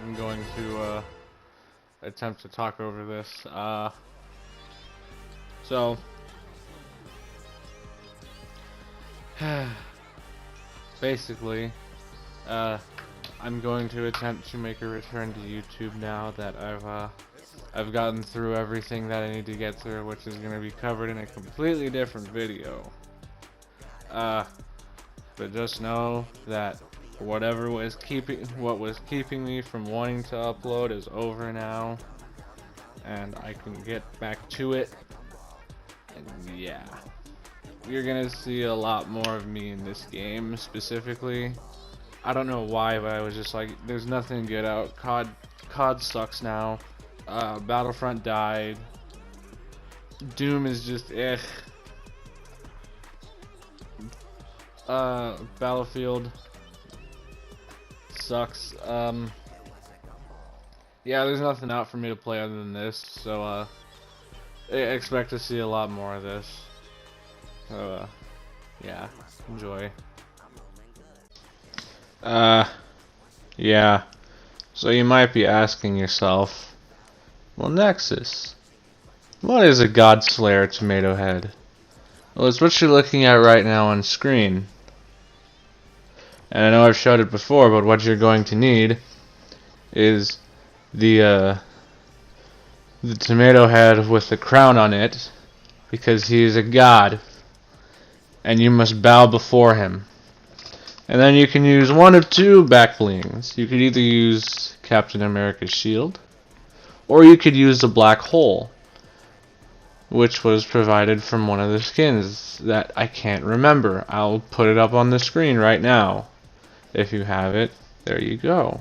I'm going to attempt to talk over this. So basically, I'm going to attempt to make a return to YouTube now that I've gotten through everything that I need to get through, which is going to be covered in a completely different video. But just know that what was keeping me from wanting to upload is over now, and I can get back to it. And yeah, you're gonna see a lot more of me in this game specifically. I don't know why, but I was just like, there's nothing good out. COD sucks now. Battlefront died. Doom is just Battlefield sucks. Yeah, there's nothing out for me to play other than this, so expect to see a lot more of this. So yeah, enjoy. Yeah. So you might be asking yourself, well, Nexus, what is a God Slayer Tomatohead? Well, it's what you're looking at right now on screen. And I know I've showed it before, but what you're going to need is the tomato head with the crown on it, because he is a god, and you must bow before him. And then you can use one of two back blings. You could either use Captain America's shield, or you could use the black hole, which was provided from one of the skins that I can't remember. I'll put it up on the screen right now. If you have it, there you go.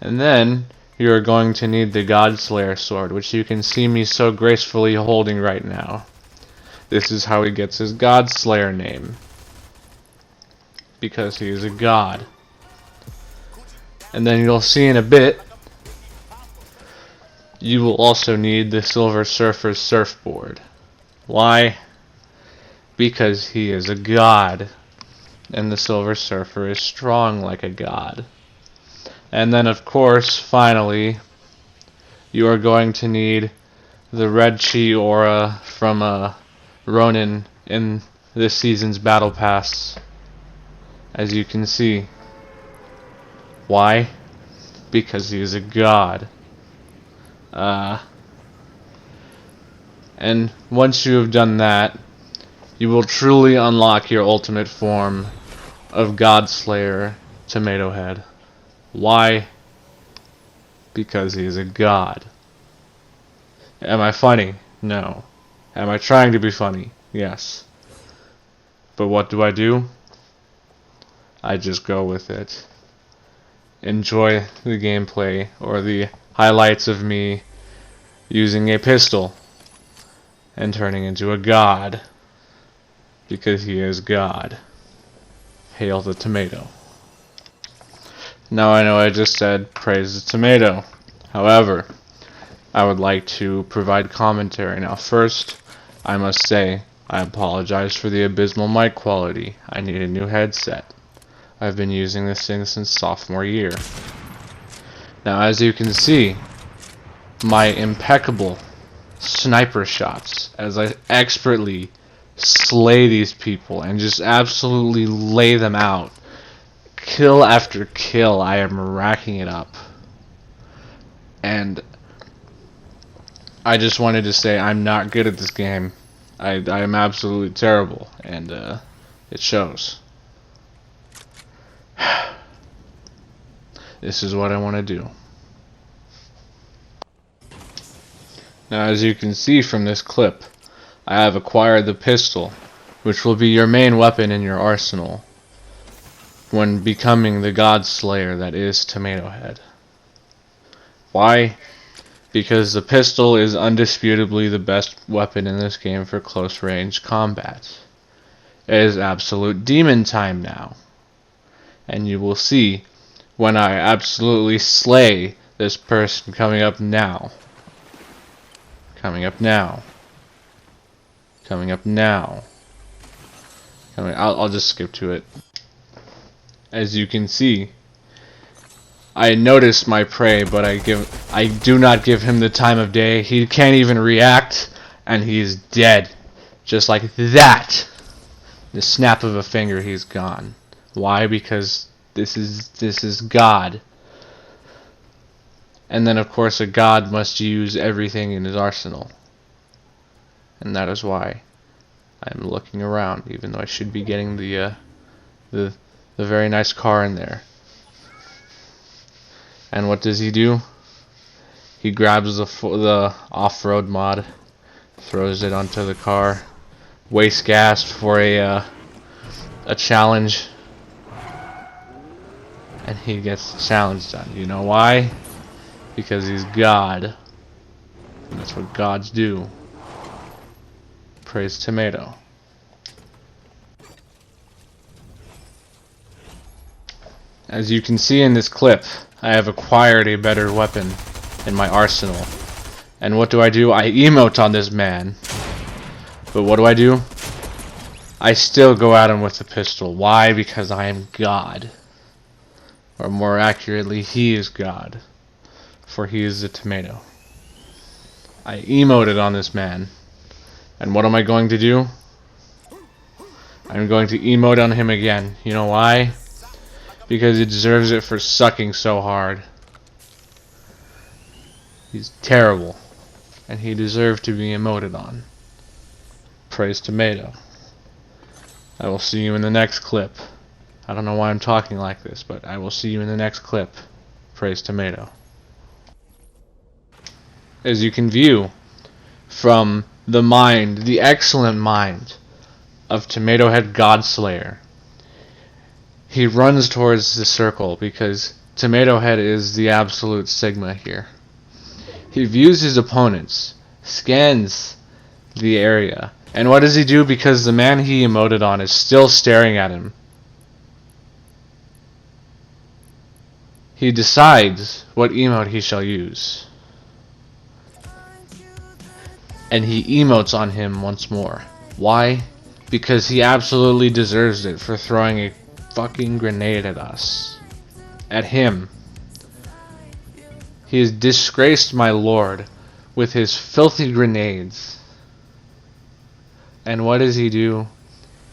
And then you're going to need the Godslayer sword, which you can see me so gracefully holding right now. This is how he gets his Godslayer name, because he is a god. And then you'll see in a bit, you will also need the Silver Surfer's surfboard. Why? Because he is a god, and the Silver Surfer is strong like a god. And then, of course, finally, you are going to need the red chi aura from Ronin in this season's Battle Pass, as you can see. Why? Because he is a god. And once you have done that, you will truly unlock your ultimate form of Godslayer Tomatohead. Why? Because he is a god. Am I funny? No. Am I trying to be funny? Yes. But what do? I just go with it. Enjoy the gameplay, or the highlights of me using a pistol and turning into a god, because he is God. Hail the tomato. Now I know I just said praise the tomato. However, I would like to provide commentary. Now first, I must say, I apologize for the abysmal mic quality. I need a new headset. I've been using this thing since sophomore year. Now as you can see, my impeccable sniper shots as I expertly slay these people and just absolutely lay them out. Kill after kill, I am racking it up. And I just wanted to say I'm not good at this game. I am absolutely terrible, and it shows. This is what I want to do. Now as you can see from this clip, I have acquired the pistol, which will be your main weapon in your arsenal when becoming the God Slayer that is Tomatohead. Why? Because the pistol is undisputably the best weapon in this game for close range combat. It is absolute demon time now. And you will see when I absolutely slay this person coming up now. Coming up now. Coming up now. I'll just skip to it. As you can see, I notice my prey, but I do not give him the time of day. He can't even react, and he's dead. Just like that. The snap of a finger, he's gone. Why? Because this is God. And then of course a god must use everything in his arsenal. And that is why I'm looking around, even though I should be getting the very nice car in there. And what does he do? He grabs the off-road mod, throws it onto the car, wastes gas for a challenge, and he gets the challenge done. You know why? Because he's God, and that's what gods do. Praise Tomato. As you can see in this clip, I have acquired a better weapon in my arsenal. And what do? I emote on this man. But what do? I still go at him with a pistol. Why? Because I am God. Or more accurately, he is God. For he is a tomato. I emoted on this man. And what am I going to do? I'm going to emote on him again. You know why? Because he deserves it for sucking so hard. He's terrible. And he deserved to be emoted on. Praise Tomato. I will see you in the next clip. I don't know why I'm talking like this, but I will see you in the next clip. Praise Tomato. As you can view from the mind, the excellent mind of Tomatohead Godslayer, he runs towards the circle because Tomatohead is the absolute sigma here. He views his opponents, scans the area, and what does he do? Because the man he emoted on is still staring at him, he decides what emote he shall use. And he emotes on him once more. Why? Because he absolutely deserves it for throwing a fucking grenade at us. At him. He has disgraced my lord with his filthy grenades. And what does he do?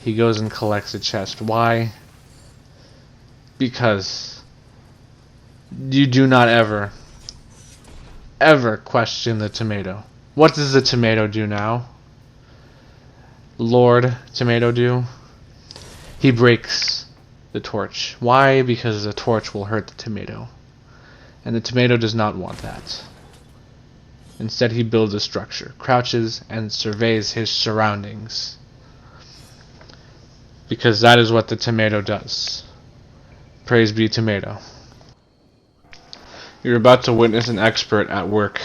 He goes and collects a chest. Why? Because you do not ever question the tomato. What does the tomato do now? Lord Tomato do? He breaks the torch. Why? Because the torch will hurt the tomato. And the tomato does not want that. Instead he builds a structure, crouches, and surveys his surroundings. Because that is what the tomato does. Praise be Tomato. You're about to witness an expert at work.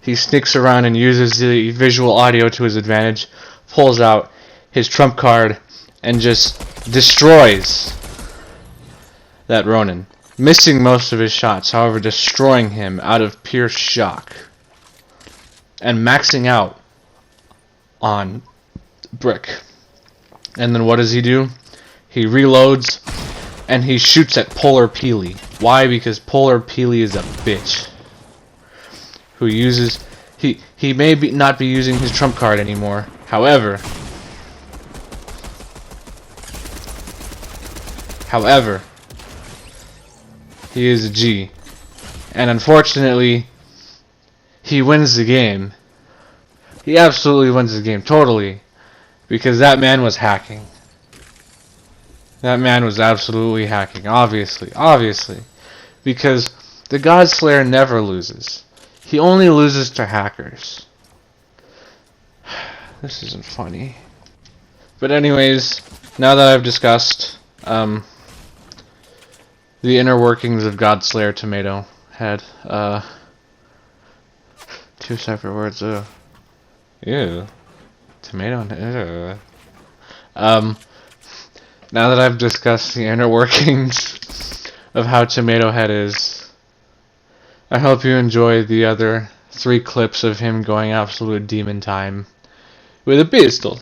He sneaks around and uses the visual audio to his advantage, pulls out his trump card, and just destroys that Ronin. Missing most of his shots, however destroying him out of pure shock. And maxing out on Brick. And then what does he do? He reloads, and he shoots at Polar Peely. Why? Because Polar Peely is a bitch. Who uses... He may not be using his trump card anymore. However, he is a G. And unfortunately, he wins the game. He absolutely wins the game, totally. Because that man was hacking. That man was absolutely hacking, obviously. Because the Godslayer never loses. He only loses to hackers. This isn't funny. But anyways, now that I've discussed the inner workings of Godslayer Tomatohead, two separate words, ew. Tomato, now that I've discussed the inner workings of how Tomatohead is, I hope you enjoy the other 3 clips of him going absolute demon time with a pistol.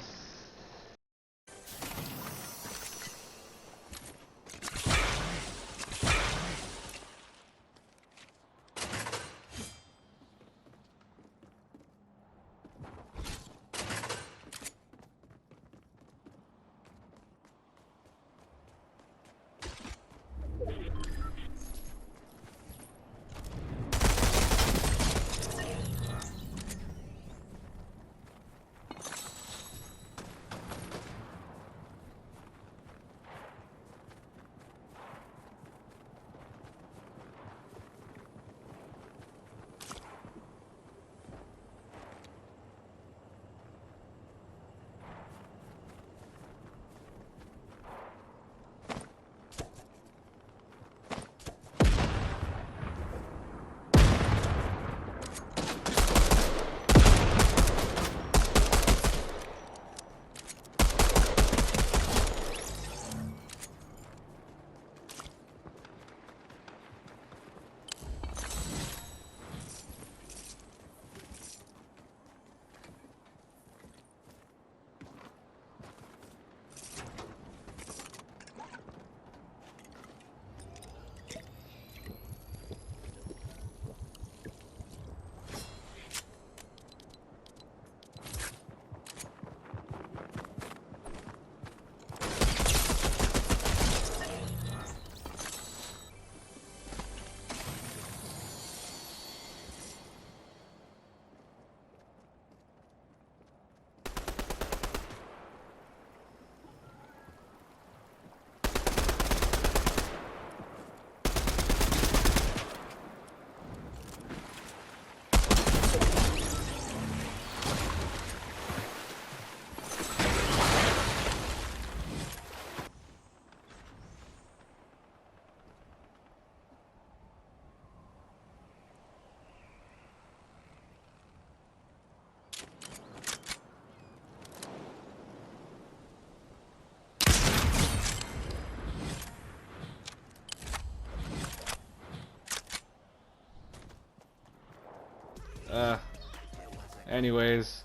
Anyways,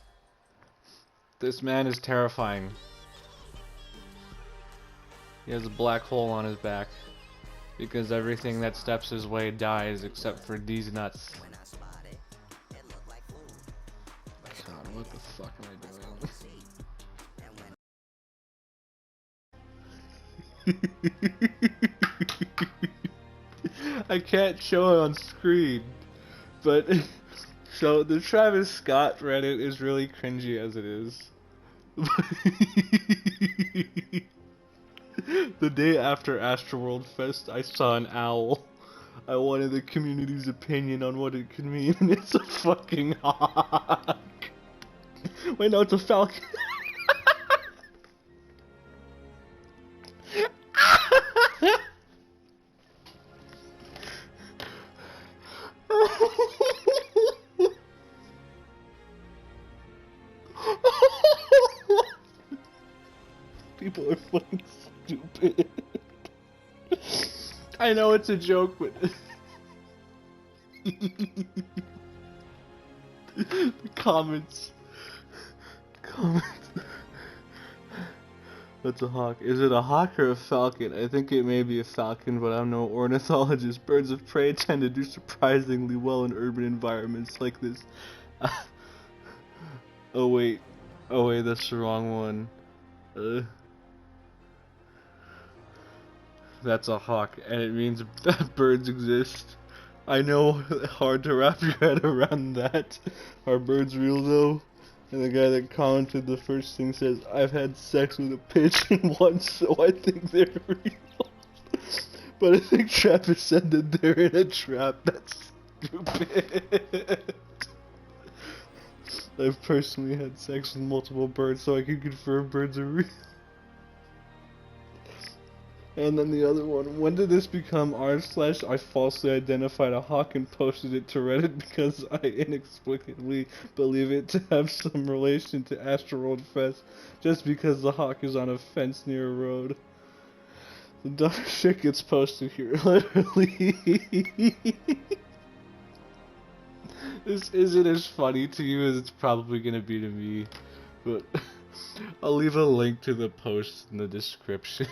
this man is terrifying. He has a black hole on his back because everything that steps his way dies except for these nuts. God, what the fuck am I doing? I can't show it on screen, but so the Travis Scott Reddit is really cringy as it is. The day after Astroworld Fest, I saw an owl. I wanted the community's opinion on what it could mean, and it's a fucking hawk. Wait, no, it's a falcon. People are fucking stupid. I know it's a joke, but the comments. That's a hawk. Is it a hawk or a falcon? I think it may be a falcon, but I'm no ornithologist. Birds of prey tend to do surprisingly well in urban environments like this. Oh wait, that's the wrong one. That's a hawk, and it means that birds exist. I know, hard to wrap your head around that. Are birds real though? And the guy that commented the first thing says, I've had sex with a pigeon once, so I think they're real. But I think Travis said that they're in a trap. That's stupid. I've personally had sex with multiple birds, so I can confirm birds are real. And then the other one, when did this become r/I falsely identified a hawk and posted it to Reddit because I inexplicably believe it to have some relation to Astroworld Fest just because the hawk is on a fence near a road. The dumb shit gets posted here, literally. This isn't as funny to you as it's probably gonna be to me, but I'll leave a link to the post in the description.